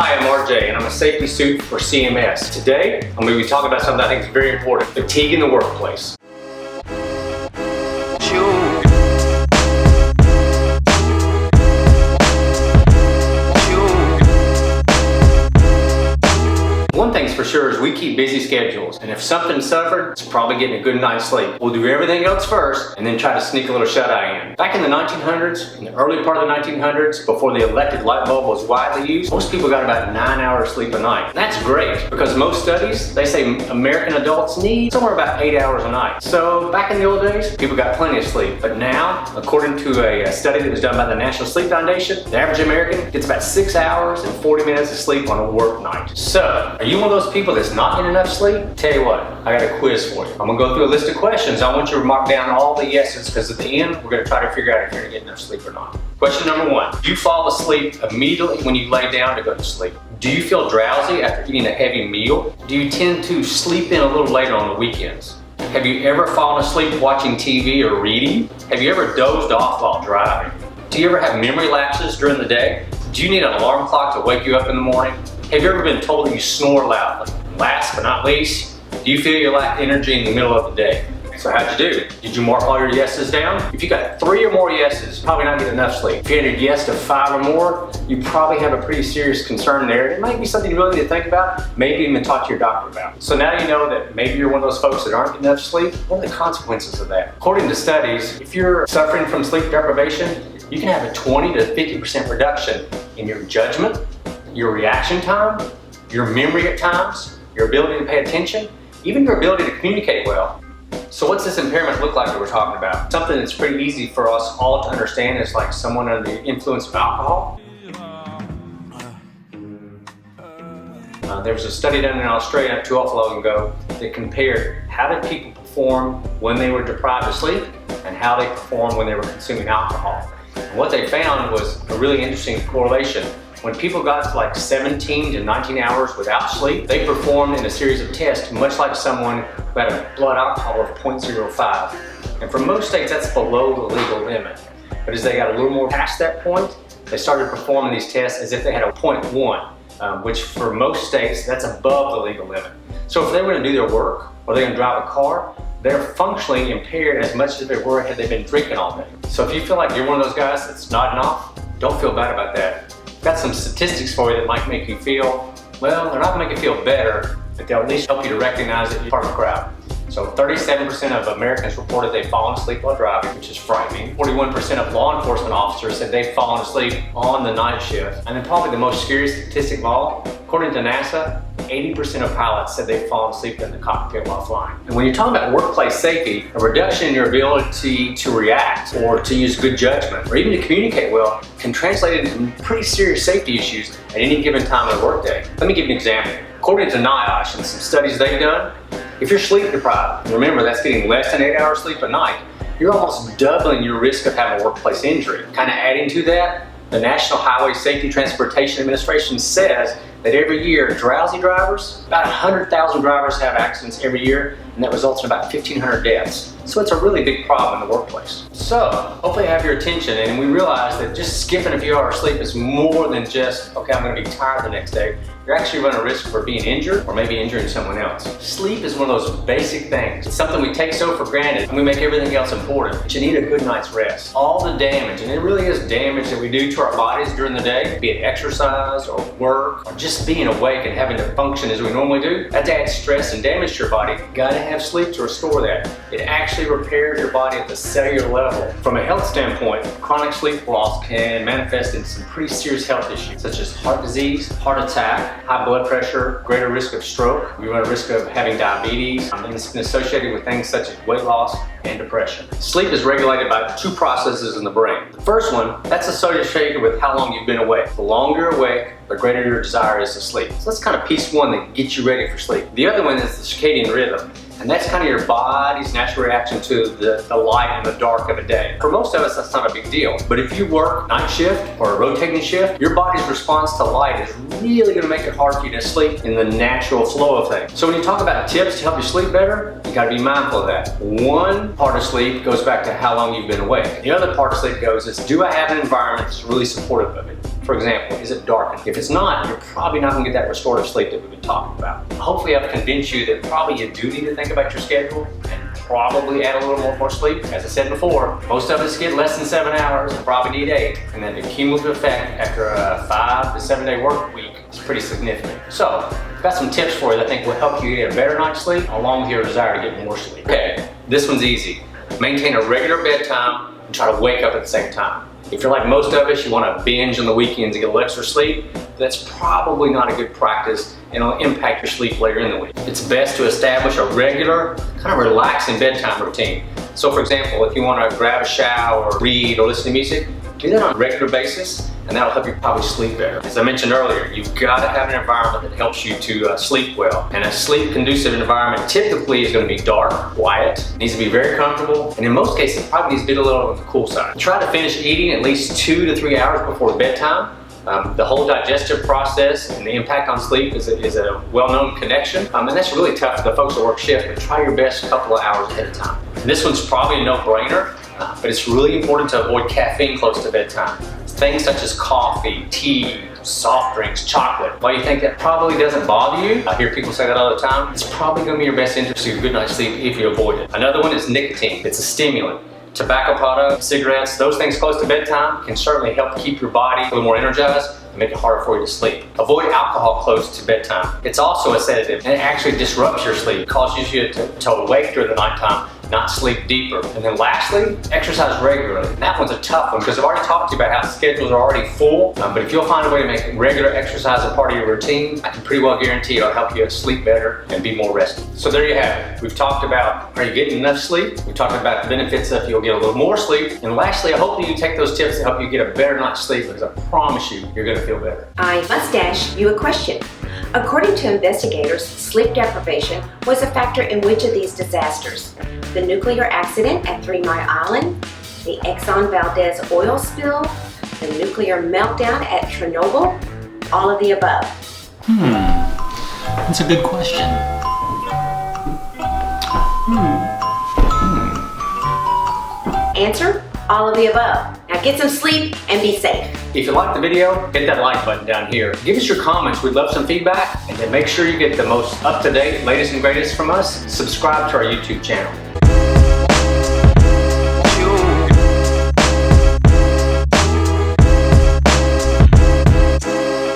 Hi, I'm RJ and I'm a safety suit for CMS. Today, I'm going to be talking about something I think is very important, fatigue in the workplace. One thing's for sure is we keep busy schedules, and if something suffered, it's probably getting a good night's sleep. We'll do everything else first and then try to sneak a little shut-eye in. Back in the 1900s, in the early part of the 1900s, before the electric light bulb was widely used, most people got about 9 hours sleep a night. And that's great because most studies, they say American adults need somewhere about 8 hours a night. So back in the old days, people got plenty of sleep. But now, according to a study that was done by the National Sleep Foundation, the average American gets about 6 hours and 40 minutes of sleep on a work night. So, are you one of those people that's not getting enough sleep? Tell you what, I got a quiz for you. I'm gonna go through a list of questions. I want you to mark down all the yeses because at the end, we're gonna try to figure out if you're gonna get enough sleep or not. Question number one, do you fall asleep immediately when you lay down to go to sleep? Do you feel drowsy after eating a heavy meal? Do you tend to sleep in a little later on the weekends? Have you ever fallen asleep watching TV or reading? Have you ever dozed off while driving? Do you ever have memory lapses during the day? Do you need an alarm clock to wake you up in the morning? Have you ever been told that you snore loudly? Last but not least, do you feel you lack energy in the middle of the day? So how'd you do? Did you mark all your yeses down? If you got 3 or more yeses, probably not getting enough sleep. If you had a yes to 5 or more, you probably have a pretty serious concern there. It might be something you really need to think about, maybe even talk to your doctor about. So now you know that maybe you're one of those folks that aren't getting enough sleep. What are the consequences of that? According to studies, if you're suffering from sleep deprivation, you can have a 20 to 50% reduction in your judgment, your reaction time, your memory at times, your ability to pay attention, even your ability to communicate well. So what's this impairment look like that we're talking about? Something that's pretty easy for us all to understand is like someone under the influence of alcohol. There was a study done in Australia not too awful long ago that compared how did people perform when they were deprived of sleep and how they performed when they were consuming alcohol. And what they found was a really interesting correlation. When people got to like 17 to 19 hours without sleep, they performed in a series of tests much like someone who had a blood alcohol of 0.05. And for most states, that's below the legal limit. But as they got a little more past that point, they started performing these tests as if they had a 0.1, which for most states, that's above the legal limit. So if they were gonna do their work or they're gonna drive a car, they're functionally impaired as much as they were had they been drinking all day. So if you feel like you're one of those guys that's nodding off, don't feel bad about that. Got some statistics for you that might make you feel, well, they're not gonna make you feel better, but they'll at least help you to recognize that you're part of the crowd. So 37% of Americans reported they've fallen asleep while driving, which is frightening. 41% of law enforcement officers said they've fallen asleep on the night shift. And then probably the most scary statistic of all, according to NASA, 80% of pilots said they've fallen asleep in the cockpit while flying. And when you're talking about workplace safety, a reduction in your ability to react or to use good judgment or even to communicate well can translate into pretty serious safety issues at any given time of the workday. Let me give you an example. According to NIOSH and some studies they've done, if you're sleep deprived, and remember that's getting less than 8 hours sleep a night, you're almost doubling your risk of having a workplace injury. Kind of adding to that, the National Highway Safety Transportation Administration says that every year, drowsy drivers, about 100,000 drivers have accidents every year, and that results in about 1,500 deaths. So it's a really big problem in the workplace. So, hopefully I have your attention, and we realize that just skipping a few hours sleep is more than just, okay, I'm gonna be tired the next day. You're actually running a risk for being injured or maybe injuring someone else. Sleep is one of those basic things. It's something we take so for granted and we make everything else important. But you need a good night's rest. All the damage, and it really is damage that we do to our bodies during the day, be it exercise or work or just being awake and having to function as we normally do, that adds stress and damage to your body. You gotta have sleep to restore that. It actually repairs your body at the cellular level. From a health standpoint, chronic sleep loss can manifest in some pretty serious health issues such as heart disease, heart attack, high blood pressure, greater risk of stroke. We run a risk of having diabetes, and it's been associated with things such as weight loss and depression. Sleep is regulated by 2 processes in the brain. The first one, that's associated with how long you've been awake. The longer you're awake, the greater your desire is to sleep. So that's kind of piece 1 that gets you ready for sleep. The other one is the circadian rhythm. And that's kind of your body's natural reaction to the light and the dark of a day. For most of us, that's not a big deal. But if you work night shift or a rotating shift, your body's response to light is really gonna make it hard for you to sleep in the natural flow of things. So when you talk about tips to help you sleep better, you gotta be mindful of that. One part of sleep goes back to how long you've been awake. The other part of sleep goes is, do I have an environment that's really supportive of it? For example, is it darkened? If it's not, you're probably not going to get that restorative sleep that we've been talking about. Hopefully I've convinced you that probably you do need to think about your schedule and probably add a little more sleep. As I said before, most of us get less than 7 hours and probably need 8. And then the cumulative effect after a 5 to 7 day work week is pretty significant. So, I've got some tips for you that I think will help you get a better night's sleep along with your desire to get more sleep. Okay, this one's easy. Maintain a regular bedtime and try to wake up at the same time. If you're like most of us, you want to binge on the weekends and get a little extra sleep, that's probably not a good practice and it'll impact your sleep later in the week. It's best to establish a regular, kind of relaxing bedtime routine. So for example, if you want to grab a shower, or read, or listen to music, do that on a regular basis and that'll help you probably sleep better. As I mentioned earlier, you've got to have an environment that helps you to sleep well. And a sleep-conducive environment typically is going to be dark, quiet, needs to be very comfortable, and in most cases, probably needs to be a little on the cool side. Try to finish eating at least 2 to 3 hours before bedtime. The whole digestive process and the impact on sleep is a well-known connection, and that's really tough for the folks that work shift, but try your best a couple of hours ahead of time. This one's probably a no-brainer, but it's really important to avoid caffeine close to bedtime. Things such as coffee, tea, soft drinks, chocolate. While you think that probably doesn't bother you, I hear people say that all the time, it's probably going to be in your best interest to get a good night's sleep if you avoid it. Another one is nicotine. It's a stimulant. Tobacco products, cigarettes, those things close to bedtime can certainly help keep your body a little more energized and make it harder for you to sleep. Avoid alcohol close to bedtime. It's also a sedative and it actually disrupts your sleep, causes you to awake during the nighttime, not sleep deeper. And then lastly, exercise regularly. And that one's a tough one because I've already talked to you about how schedules are already full, but if you'll find a way to make regular exercise a part of your routine, I can pretty well guarantee it'll help you sleep better and be more rested. So there you have it. We've talked about, are you getting enough sleep? We've talked about the benefits of you'll get a little more sleep. And lastly, I hope that you take those tips to help you get a better night's sleep because I promise you, you're gonna feel better. I must ask you a question. According to investigators, sleep deprivation was a factor in which of these disasters? The nuclear accident at 3 Mile Island, the Exxon Valdez oil spill, the nuclear meltdown at Chernobyl, all of the above? That's a good question. Answer, all of the above. Now get some sleep and be safe. If you liked the video, hit that like button down here. Give us your comments, we'd love some feedback, and then make sure you get the most up-to-date, latest and greatest from us. Subscribe to our YouTube channel.